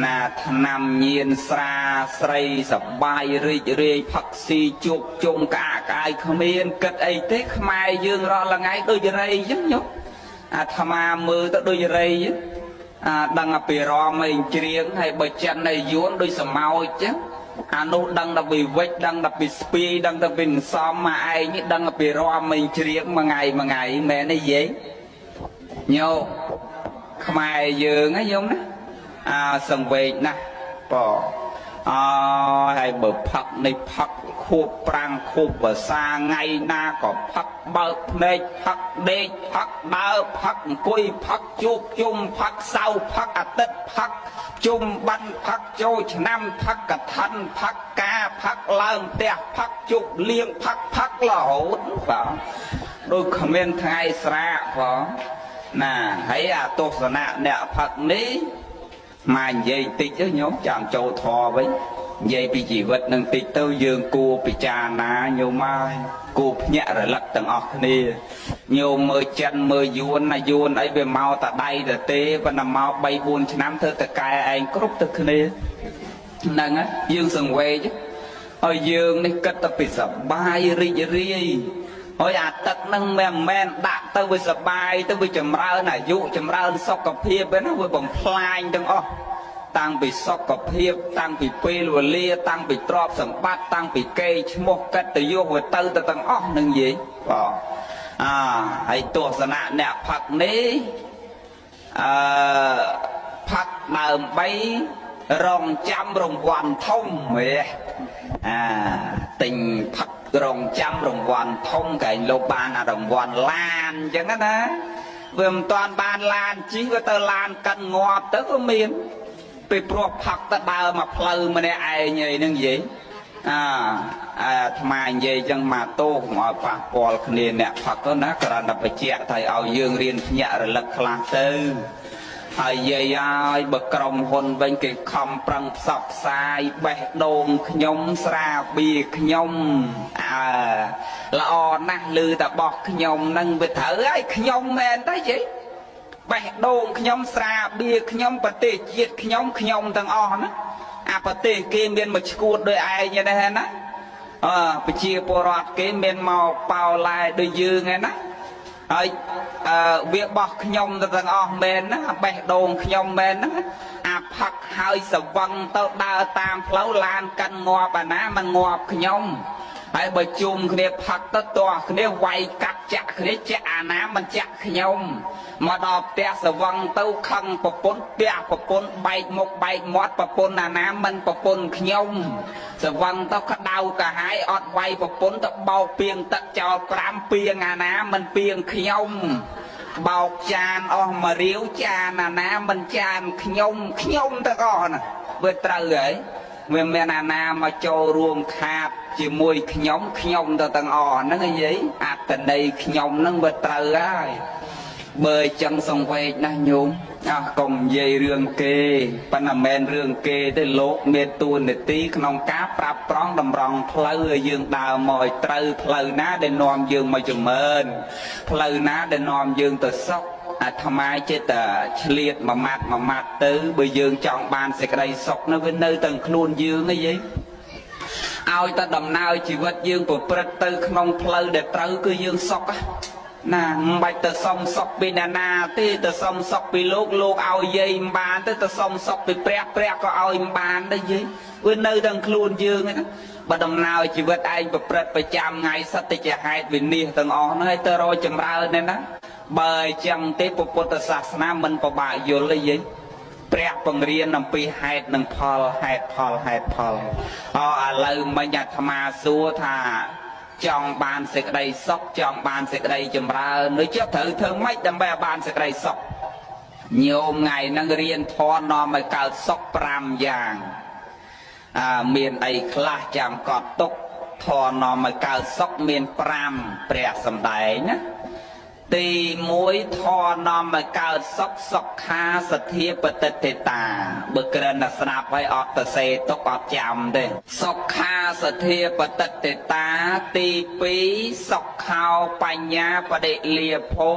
ណាថ្នាំញៀនស្រាស្រីសបាយរីករាយផឹកស៊ីជួបជុំក្អាកក្អាយគ្មានគិតអីទេខ្មែរយើងរាល់ថ្ងៃដូចរៃអញ្ចឹងញោមអាថ្មាមើលទៅដូចរៃដឹងពីរមឯងច្រៀងហើយបើចិនឯយួនដូចសមោចអញ្ចឹងអានោះដឹងតែពីវិចដឹងតែពីស្ពាយដឹងតែពីសំមកឯងនេះដឹងពីរមឯងច្រៀងមួយថ្ងៃមែនទេយាយញោមខ្មែរយើងណាញោមណាសង្វេកណាស់ប៉ហើយបើផឹកនេះផឹកខួបប្រាំងខួបភាសាថ្ងៃណាក៏ផឹកបើកភ្នែកផឹកដេកផឹកដើរផឹកអង្គុយផឹកជួបជុំផឹកសៅផឹកអាទិត្យផឹកជុំបានផឹកចូលឆ្នាំផឹកកថាន់ផឹកការផឹកឡើងផ្ទះផឹកជប់លៀងផឹករហូតបាទដូចគ្មានថ្ងៃស្រាកផងណាហើយអាទស្សនៈអ្នកផឹកនេះមកនិយាយតិចទៅញោមចាំចូលធម៌វិញនិយាយពីជីវិតនឹងតិចទៅយើងគួរពិចារណាញោមហើយគួរភ្ញាក់រលឹកទាំងអស់គ្នាញោមមើលចិនមើលយួនណាយួនអីវាមកតែដៃទៅទេប៉ុន្តែមក3 4ឆ្នាំធ្វើតែកែឯងគ្រប់ទៅគ្នាហ្នឹងយើងសង្វេគហើយយើងនេះគិតតែពីសបាយរីករាយហើយអាទឹកហ្នឹងមិនដាក់ទៅវាសបាយទៅវាចម្រើនអាយុចម្រើនសុខភាពហ្នឹងវាបំផ្លាញទាំងអស់តាំងពីសុខភាពតាំងពីពេលវេលាតាំងពីទ្រព្យសម្បត្តិតាំងពីកេរ្តិ៍ឈ្មោះកិត្តិយសវាទៅទាំងអស់នឹងនិយាយបាទហើយទស្សនៈអ្នកផឹកនេះផឹកដើម្បីរងចាំរង្វាន់ធំទិញផឹករងចាំរង្វាន់ធំកែងលោកបានអារង្វាន់ឡានអញ្ចឹងណាវាមិនតាន់បានឡានជិះវាទៅឡានកិនងាប់ទៅក៏មានពេលព្រោះផឹកទៅដើរមកផ្លូវម្នាក់ឯងអីហ្នឹងនិយាយអាថ្មនិយាយចឹងមកតោកុំឲ្យប៉ះពាល់គ្នាអ្នកផឹកទៅណាគ្រាន់តែបញ្ជាក់ថាឲ្យយើងរៀនភ្ញាក់រលឹកខ្លះទៅហើយយាយឲ្យបើក្រុមហ៊ុនវិញគេខំប្រឹងផ្សព្វផ្សាយបេះដូងខ្ញុំស្រាបៀខ្ញុំល្អណាស់ឮតែបោះខ្ញុំនឹងវាត្រូវហើយខ្ញុំមែនទេយាយបេះដូងខ្ញុំស្រាបៀខ្ញុំប្រទេសជាតិខ្ញុំទាំងអស់ណាអាប្រទេសគេមានមួយឈួតដោយឯងដែរណាប្រជាពលរដ្ឋគេមានមកប៉ោឡែដូចយើងឯណាហើយវាបោះខ្ញុំទៅទាំងអស់មែនណាបេះដូងខ្ញុំមែនណាអាផឹកហើយសវឹងទៅដើរតាមផ្លូវឡានកិនងាប់អាណាមិនងាប់ខ្ញុំហើយបើជុំគ្នាផឹកទៅតោះគ្នាវាយកាត់ចាក់គ្នាចាក់អាណាមិនចាក់ខ្ញុំមកដល់ផ្ទះសវឹងទៅខឹងប្រពន្ធផ្ទះប្រពន្ធបែកមុខបែកមាត់ប្រពន្ធអាណាមិនប្រពន្ធខ្ញុំសវឹងទៅក្តៅកាហាយអត់វាយប្រពន្ធទៅបោកពីងទឹកចោល5ពីងអាណាមិនពីងខ្ញុំបោកចានអស់មករាវចានអាណាមិនចានខ្ញុំទាំងអស់ណាវាត្រូវហើយវាមានអាណាមកចូលរួមខាតជាមួយខ្ញុំទៅទាំងអស់ហ្នឹងនិយាយអត្តន័យខ្ញុំហ្នឹងវាត្រូវហើយបើអញ្ចឹងសង្វេគណាស់ញោមកុំនិយាយរឿងគេប៉ុន្តែមិនមែនរឿងគេទេលោកមានតួនាទីក្នុងការប្រាប់ប្រងតម្រង់ផ្លូវឲ្យយើងដើរមកឲ្យត្រូវផ្លូវណាដែលនាំយើងមកចម្រើនផ្លូវណាដែលនាំយើងទៅសុខអាត្មាចិត្តតែឆ្លៀតមួយម៉ាត់ទៅបើយើងចង់បានសេចក្តីសុខនោះវានៅទាំងខ្លួនយើងឯងឲ្យតែដំណើរជីវិតយើងប្រព្រឹត្តទៅក្នុងផ្លូវដែលត្រូវគឺយើងសុខណាមិនបាច់ទៅសុំសុខពីអ្នកណាទេទៅសុំសុខពីលោកឲ្យយាយមិនបានទេទៅសុំសុខពីព្រះក៏ឲ្យមិនបានដែរយាយវានៅទាំងខ្លួនយើងហ្នឹងបើដំណើរជីវិតឯងប្រព្រឹត្តប្រចាំថ្ងៃសត្វជាហេតុវិនិច្ឆ័យទាំងអស់ហ្នឹងឲ្យទៅរកចម្រើនណាបើអញ្ចឹងទេពុទ្ធសាសនាមិនពិបាកយល់ទេយាយព្រះបង្រៀនអំពីហេតុនិងផលហេតុផលឥឡូវមិញអាត្មាសួរថាចង់បានសេចក្តីសុខចង់បានសេចក្តីចម្រើននោះចុះត្រូវធ្វើម៉េចដើម្បីឲ្យបានសេចក្តីសុខញោមថ្ងៃហ្នឹងរៀនធម៌នាំឲ្យកើតសុខ5យ៉ាងមានអីខ្លះចាំកត់ទុកធម៌នាំឲ្យកើតសុខមាន5ព្រះសម្ដែងណាទី1ធម៌នាំឲ្យកើតសុខសុខាសទ្ធាបតិតេតាបើគ្រាន់តែស្ដាប់ហើយអត់ទៅសេទុកអត់ចាំទេសុខាសទ្ធាបតិតេតាទី2សុខោបញ្ញាបដិលាភោ